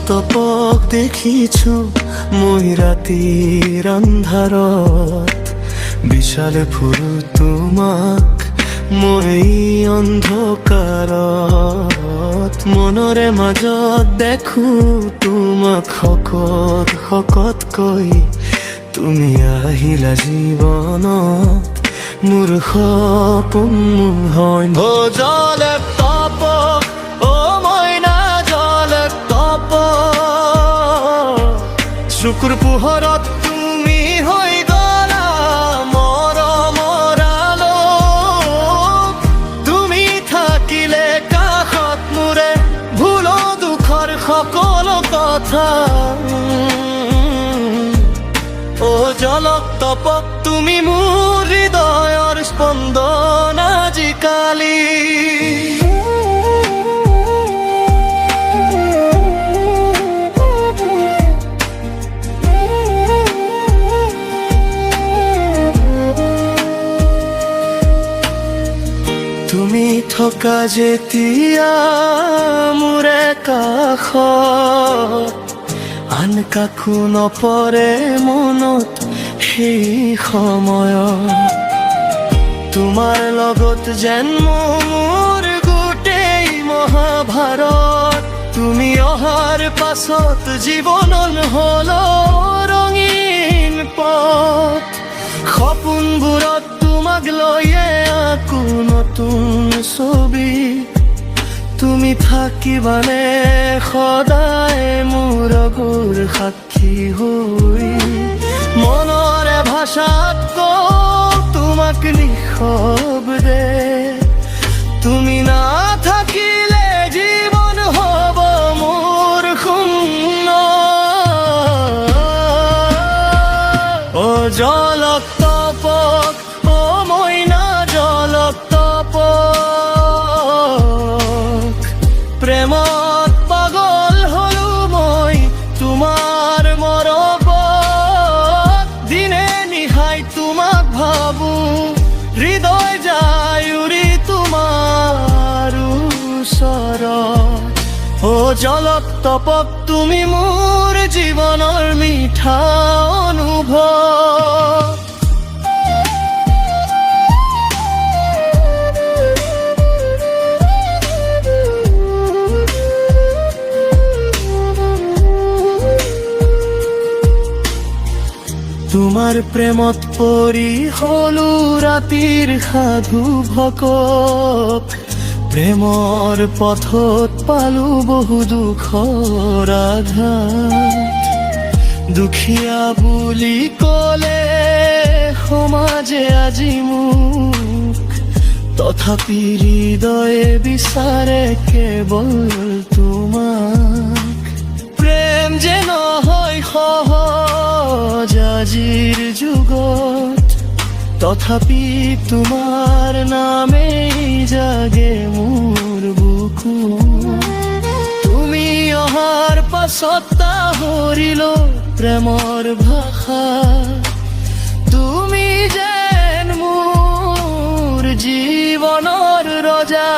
তপক দেখিছো মই ৰাতিৰ আন্ধাৰত, বিশাল ফুল তোমাক মই অন্ধকাৰত। মনৰে মাজত দেখো তোমাক শকত শকতকৈ, তুমি আহিলা জীৱনত মোৰ সপোন হয়। অ জলে তপক, অ মইনা জলে তপক, চকুৰ পোহৰত তুমি হৈ গলা মৰমৰ আলোক। তুমি থাকিলে কাষত মোৰে ভুলো দুখৰ সকলো কথা। অ জলক তপক, তুমি মোৰ হৃদয়ৰ স্পন্দন আজিকালি। তুমি থকা যেতিয়া মোৰে কাষত, আন কাকো নপৰে মনত সেই সময়ত। তোমাৰ লগত যেন মোৰ গোটেই মহাভাৰত। তুমি অহাৰ পাছত জীৱন হল ৰঙীন পথ। সপোনবোৰত তোমাক লৈয়ে আকো নতুন ছবি। তুমি থাকিবানে সদায় মোৰ অঘোৰ সাক্ষী হৈ। মনৰে ভাষাত কওঁ তোমাক নিঃশব্দে, তুমি নাথাকিলে জীৱন হব মোৰ শূন্য। অ জলক তপক, অ মইনা জলক তপক, প্ৰেমত পাগল হলো মই তোমাৰ মৰমত। দিনে নিশাই তোমাক ভাবো, হৃদয় যায় উৰি তোমাৰ ওচৰত। অ জলক তপক, তুমি মোৰ জীৱনৰ মিঠা অনুভৱ। তোমাৰ প্ৰেমত পৰি হলো ৰাতিৰ সাধু ভকক। প্ৰেমৰ পথত পালো বহু দুখৰ আঘাত। দুখীয়া বুলি কলে সমাজে আজি মোক, তথাপি হৃদয়ে বিচাৰে কেৱল তোমাক। প্ৰেম যে নহয় সহজ আজিৰ যুগত, তথাপি তোমাৰ নামেই জাগে মোৰ বুকু। তুমি অহাৰ পাছত পাহৰিলো প্ৰেমৰ ভাষা। তুমি যেন মোৰ জীৱনৰ ৰজা।